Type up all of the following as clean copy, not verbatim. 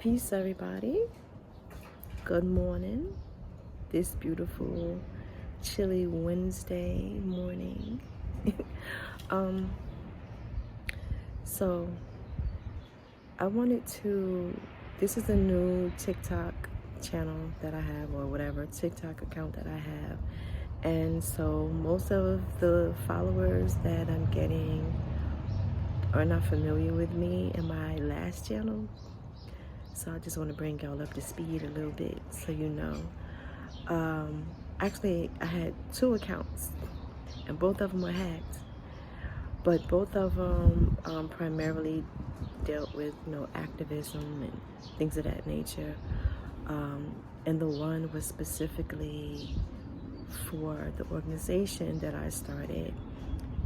Peace, everybody. Good morning. This beautiful, chilly Wednesday morning. um, so I wanted to. This is a new TikTok channel that I have, or whatever TikTok account that I have, and so most of the followers that I'm getting are not familiar with me in my last channel. So I just want to bring y'all up to speed a little bit so you know. Actually, I had 2 accounts and both of them were hacked. But both of them primarily dealt with, activism and things of that nature. And the one was specifically for the organization that I started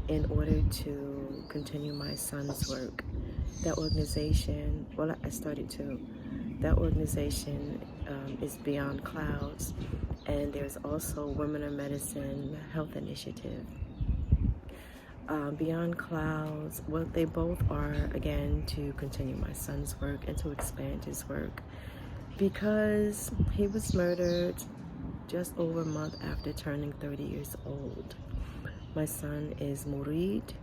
in order to continue my son's work. That organization, well, I started to. That organization is Beyond Clouds, and there's also Women of Medicine Health Initiative. Beyond Clouds, well, they both are, again, to continue my son's work and to expand his work, because he was murdered just over a month after turning 30 years old. My son is Murid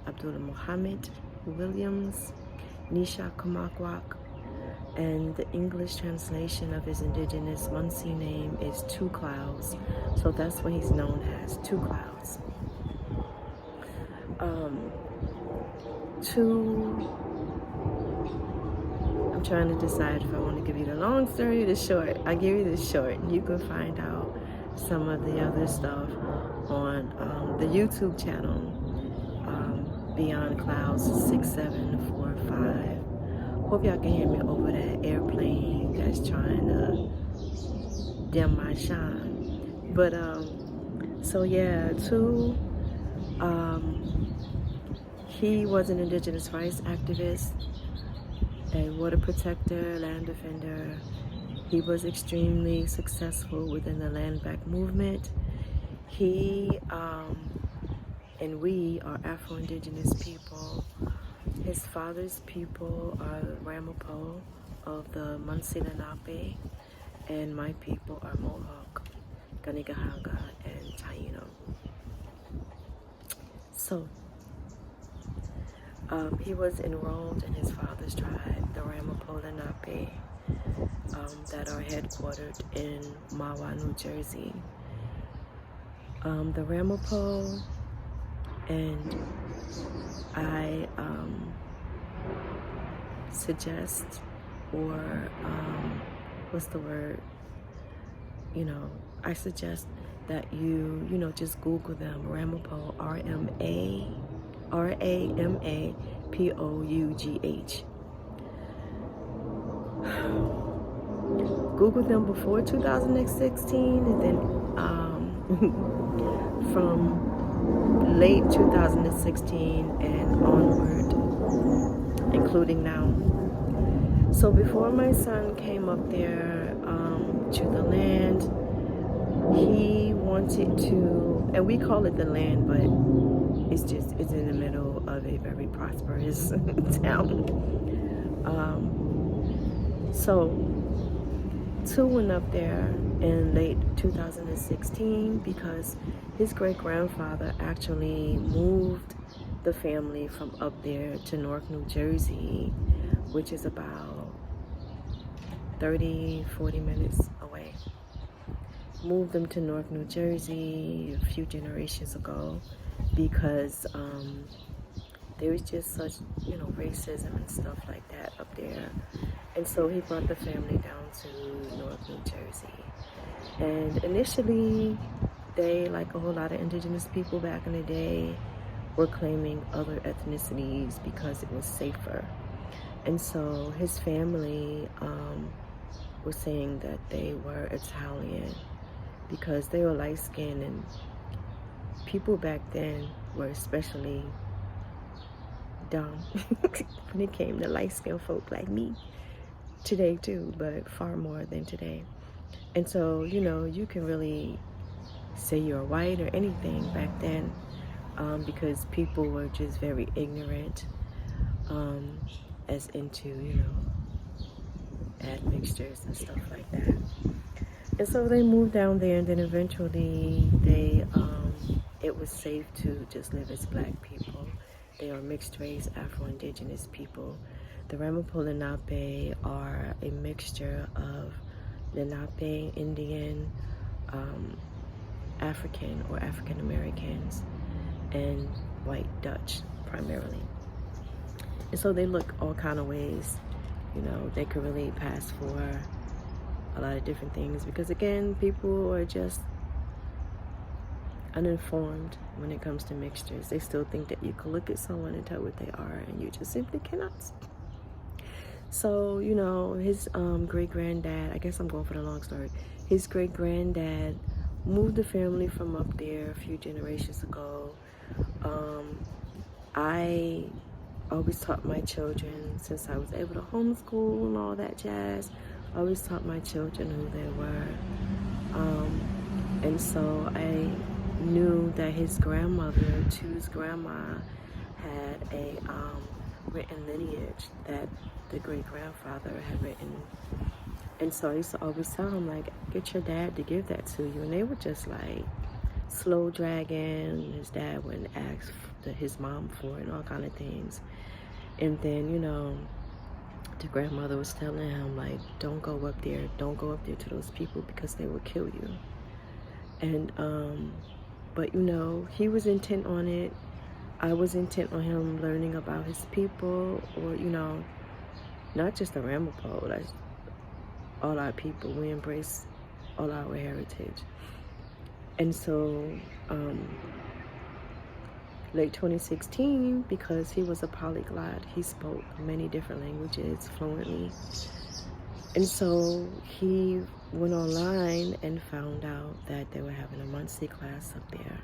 Abdullah Muhammad Williams Nisha Kamakwak, and the English translation of his indigenous Munsee name is Two Clouds, so that's what he's known as, Two Clouds. I'm trying to decide if I want to give you the long story or the short. I'll give you the short. You can find out some of the other stuff on the YouTube channel, Beyond Clouds 6745. Hope y'all can hear me over that airplane that's trying to dim my shine. But so yeah, he was an indigenous rights activist, a water protector, land defender. He was extremely successful within the land back movement. He and we are Afro-Indigenous people. His father's people are Ramapo of the Munsee Lenape, and my people are Mohawk, Kanigahaga, and Taino. So, he was enrolled in his father's tribe, the Ramapo Lenape, that are headquartered in Mahwah, New Jersey. The Ramapo, and I suggest, or what's the word? I suggest that you just Google them. Ramapo, Ramapoughh. Google them before 2016, and then from late 2016 and onward, including now. So before my son came up there to the land, he wanted to, and we call it the land, but it's in the middle of a very prosperous town. So Two went up there in late 2016 because his great-grandfather actually moved the family from up there to Newark, New Jersey, which is about 30-40 minutes away. Moved them to Newark, New Jersey a few generations ago because there was just such, racism and stuff like that up there. And so he brought the family down to Newark, New Jersey. And initially, they, like a whole lot of indigenous people back in the day, were claiming other ethnicities because it was safer. And so his family was saying that they were Italian because they were light-skinned, and people back then were especially dumb when it came to light-skinned folk like me. Today too, but far more than today. And so, you can really say you're white or anything back then because people were just very ignorant as into, admixtures and stuff like that. And so they moved down there, and then eventually it was safe to just live as black people. They are mixed race Afro-Indigenous people. The Ramapo Lenape are a mixture of Lenape, Indian, African or African Americans, and white Dutch primarily. And so they look all kind of ways. You know, they could really pass for a lot of different things, because again, people are just uninformed when it comes to mixtures. They still think that you can look at someone and tell what they are, and you just simply cannot. So, you know, his great-granddad, I guess I'm going for the long story, his great-granddad moved the family from up there a few generations ago. I always taught my children, since I was able to homeschool and all that jazz, I always taught my children who they were. And so I knew that his grandmother, Chu's grandma, had a written lineage that the great-grandfather had written. And so I used to always tell him, like, get your dad to give that to you. And they were just like slow dragging. His dad wouldn't ask his mom for it and all kind of things. And then, you know, the grandmother was telling him, like, don't go up there to those people, because they will kill you. And but you know, he was intent on it. I was intent on him learning about his people, or, you know, not just the Ramapo, that's all our people. We embrace all our heritage. And so late 2016, because he was a polyglot, he spoke many different languages fluently. And so he went online and found out that they were having a monthly class up there.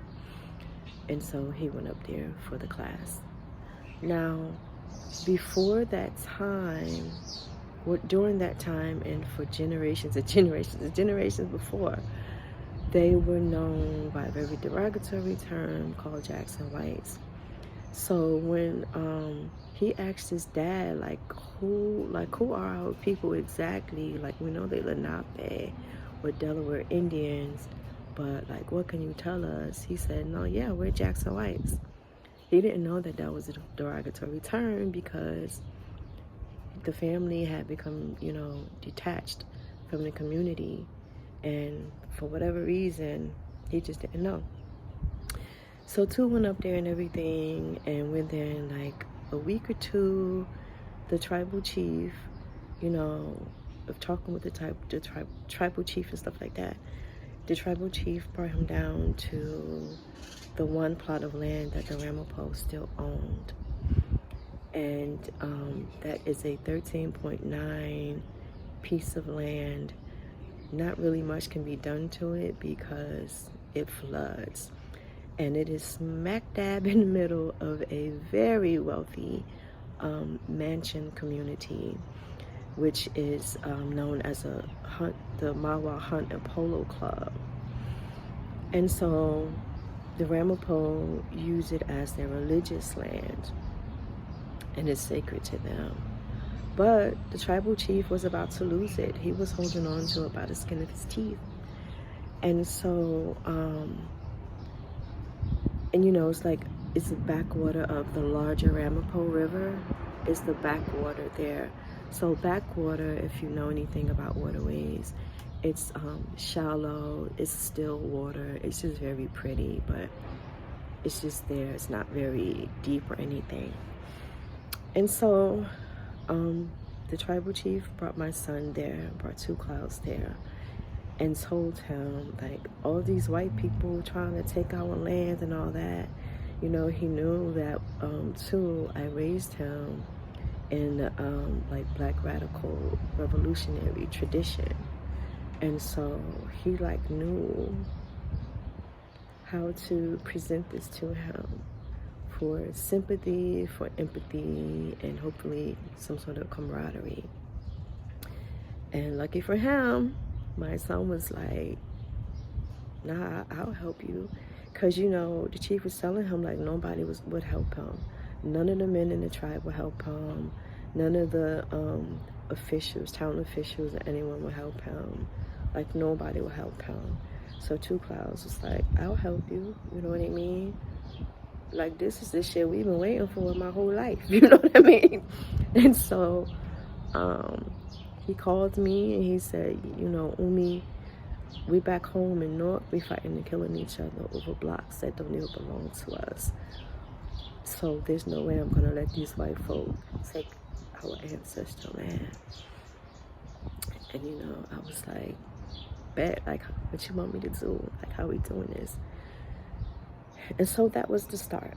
And so he went up there for the class. Now, before that time, during that time, and for generations and generations and generations before, they were known by a very derogatory term called Jackson Whites. So when he asked his dad, who are our people exactly? Like, we know they Lenape or Delaware Indians, but like, what can you tell us? He said, no, yeah, we're Jackson Whites. He didn't know that that was a derogatory term, because the family had become, you know, detached from the community, and for whatever reason, he just didn't know. So Tu went up there and everything, and within like a week or two, the tribal chief, you know, of talking with the tribal chief and stuff like that, the tribal chief brought him down to the one plot of land that the Ramapo still owned. And that is a 13.9 piece of land. Not really much can be done to it because it floods. And it is smack dab in the middle of a very wealthy mansion community, which is known as the Mawa Hunt and Polo Club. And so the Ramapo use it as their religious land, and it's sacred to them. But the tribal chief was about to lose it. He was holding on to it by the skin of his teeth. And so, and you know, it's like, it's the backwater of the larger Ramapo River. It's the backwater there. So backwater, if you know anything about waterways, it's shallow, it's still water, it's just very pretty, but it's just there, it's not very deep or anything. And so the tribal chief brought my son there, brought Two Clouds there, and told him, like, all these white people trying to take our land and all that. You know, he knew that too. I raised him in like black radical revolutionary tradition, and so he like knew how to present this to him for sympathy, for empathy, and hopefully some sort of camaraderie. And lucky for him, my son was like, nah, I'll help you. Because, you know, the chief was telling him, like, nobody would help him. None of the men in the tribe would help him. None of the officials, town officials, and anyone would help him. Like, nobody would help him. So Two Clouds was like, I'll help you. You know what I mean? Like, this is the shit we've been waiting for my whole life. You know what I mean? And so he called me and he said, you know, Umi, we back home in North, we fighting and killing each other over blocks that don't even belong to us. So there's no way I'm gonna let these white folk take our ancestral land. And you know, I was like, bet, like, what you want me to do? Like, how we doing this? And so that was the start.